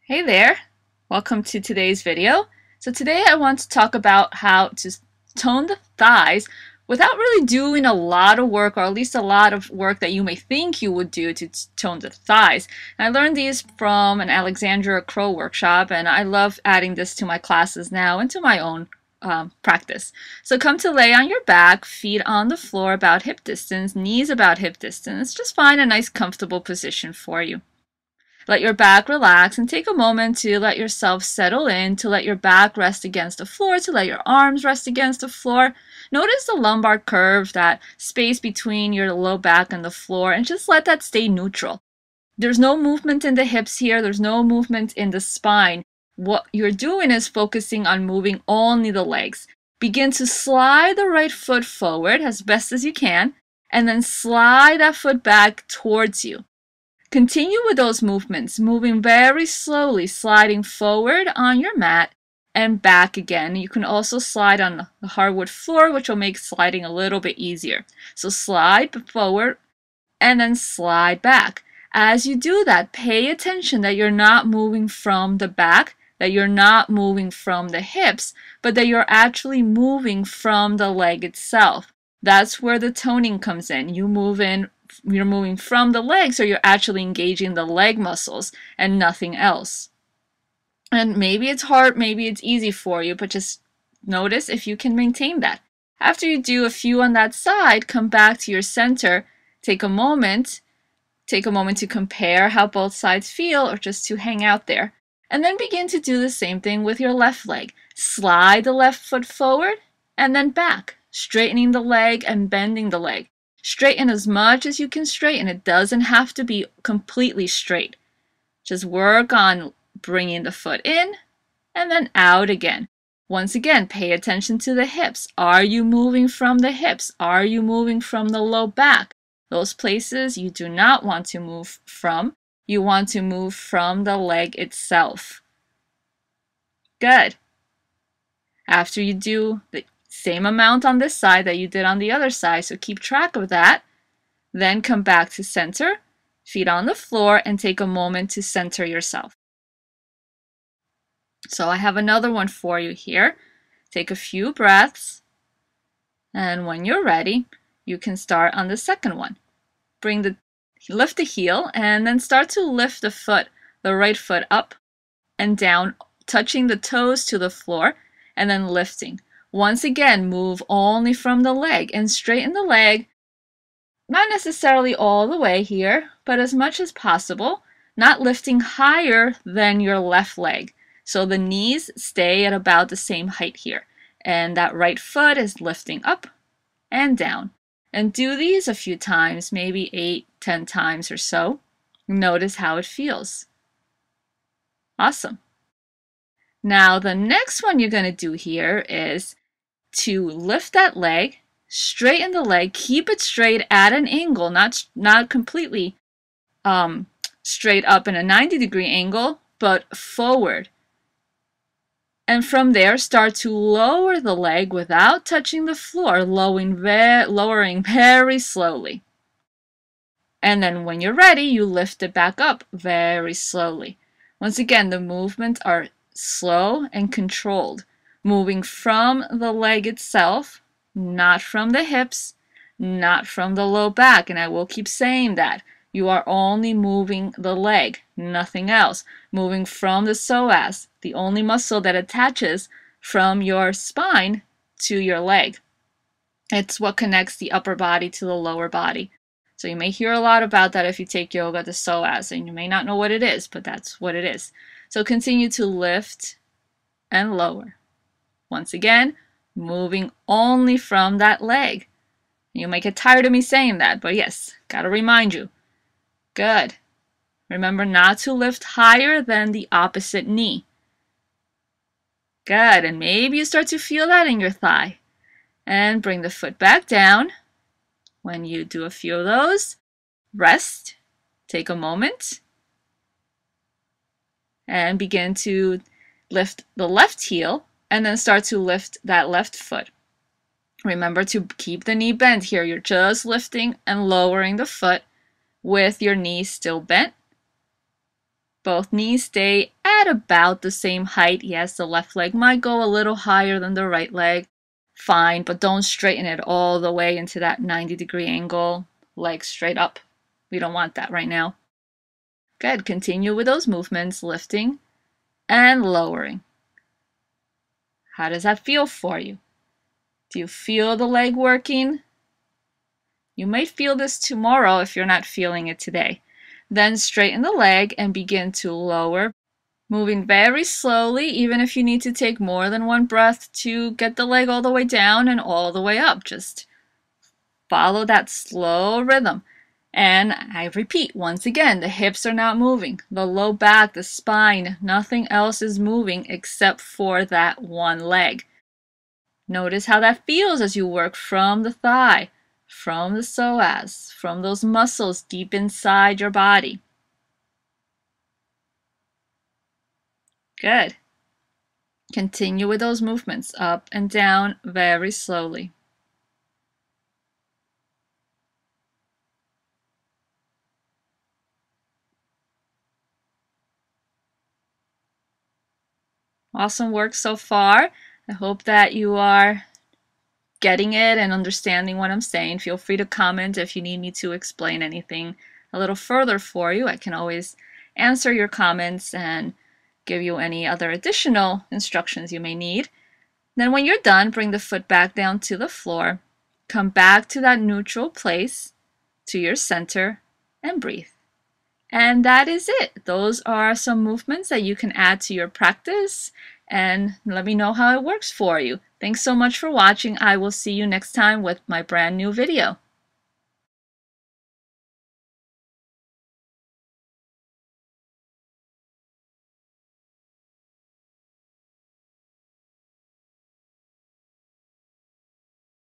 Hey there! Welcome to today's video. So today I want to talk about how to tone the thighs without really doing a lot of work, or at least a lot of work that you may think you would do to tone the thighs. And I learned these from an Alexandra Crow workshop, and I love adding this to my classes now and to my own practice. So come to lay on your back, feet on the floor about hip distance, knees about hip distance. Just find a nice comfortable position for you. Let your back relax and take a moment to let yourself settle in, to let your back rest against the floor, to let your arms rest against the floor. Notice the lumbar curve, that space between your low back and the floor, and just let that stay neutral. There's no movement in the hips here. There's no movement in the spine. What you're doing is focusing on moving only the legs. Begin to slide the right foot forward as best as you can, and then slide that foot back towards you. Continue with those movements, moving very slowly, sliding forward on your mat and back again. You can also slide on the hardwood floor, which will make sliding a little bit easier. So slide forward and then slide back. As you do that, pay attention that you're not moving from the back, that you're not moving from the hips, but that you're actually moving from the leg itself. That's where the toning comes in. You're moving from the legs, so you're actually engaging the leg muscles and nothing else. And maybe it's hard, maybe it's easy for you, but just notice if you can maintain that. After you do a few on that side, come back to your center, take a moment to compare how both sides feel, or just to hang out there. And then begin to do the same thing with your left leg. Slide the left foot forward and then back, straightening the leg and bending the leg. Straighten as much as you can straighten. It doesn't have to be completely straight. Just work on bringing the foot in and then out again. Once again, pay attention to the hips. Are you moving from the hips? Are you moving from the low back? Those places you do not want to move from. You want to move from the leg itself. Good. After you do the same amount on this side that you did on the other side, so keep track of that. Then come back to center, feet on the floor, and take a moment to center yourself. So I have another one for you here. Take a few breaths, and when you're ready, you can start on the second one. Lift the heel, and then start to lift the foot, the right foot up and down, touching the toes to the floor, and then lifting. Once again, move only from the leg and straighten the leg, not necessarily all the way here, but as much as possible, not lifting higher than your left leg. So the knees stay at about the same height here, and that right foot is lifting up and down. And do these a few times, maybe 8-10 times or so. Notice how it feels. Awesome. Now the next one you're going to do here is to lift that leg, straighten the leg, keep it straight at an angle, not completely straight up in a 90-degree angle, but forward. And from there, start to lower the leg without touching the floor, lowering very slowly. And then when you're ready, you lift it back up very slowly. Once again, the movements are slow and controlled, moving from the leg itself, not from the hips, not from the low back. And I will keep saying that. You are only moving the leg, nothing else. Moving from the psoas, the only muscle that attaches from your spine to your leg. It's what connects the upper body to the lower body. So you may hear a lot about that if you take yoga, the psoas, and you may not know what it is, but that's what it is. So continue to lift and lower. Once again, moving only from that leg. You might get tired of me saying that, but yes, gotta remind you. Good. Remember not to lift higher than the opposite knee. Good. And maybe you start to feel that in your thigh. And bring the foot back down. When you do a few of those, rest. Take a moment. And begin to lift the left heel. And then start to lift that left foot. Remember to keep the knee bent here. You're just lifting and lowering the foot with your knees still bent. Both knees stay at about the same height. Yes, the left leg might go a little higher than the right leg. Fine, but don't straighten it all the way into that 90-degree angle. Legs straight up. We don't want that right now. Good. Continue with those movements, lifting and lowering. How does that feel for you? Do you feel the leg working? You might feel this tomorrow if you're not feeling it today. Then straighten the leg and begin to lower, moving very slowly, even if you need to take more than one breath to get the leg all the way down and all the way up. Just follow that slow rhythm. And I repeat, once again, the hips are not moving. The low back, the spine, nothing else is moving except for that one leg. Notice how that feels as you work from the thigh, from the psoas, from those muscles deep inside your body. Good. Continue with those movements up and down very slowly. Awesome work so far. I hope that you are getting it and understanding what I'm saying. Feel free to comment if you need me to explain anything a little further for you. I can always answer your comments and give you any other additional instructions you may need. Then when you're done, bring the foot back down to the floor. Come back to that neutral place, to your center, and breathe. And that is it. Those are some movements that you can add to your practice, and let me know how it works for you. Thanks so much for watching. I will see you next time with my brand new video.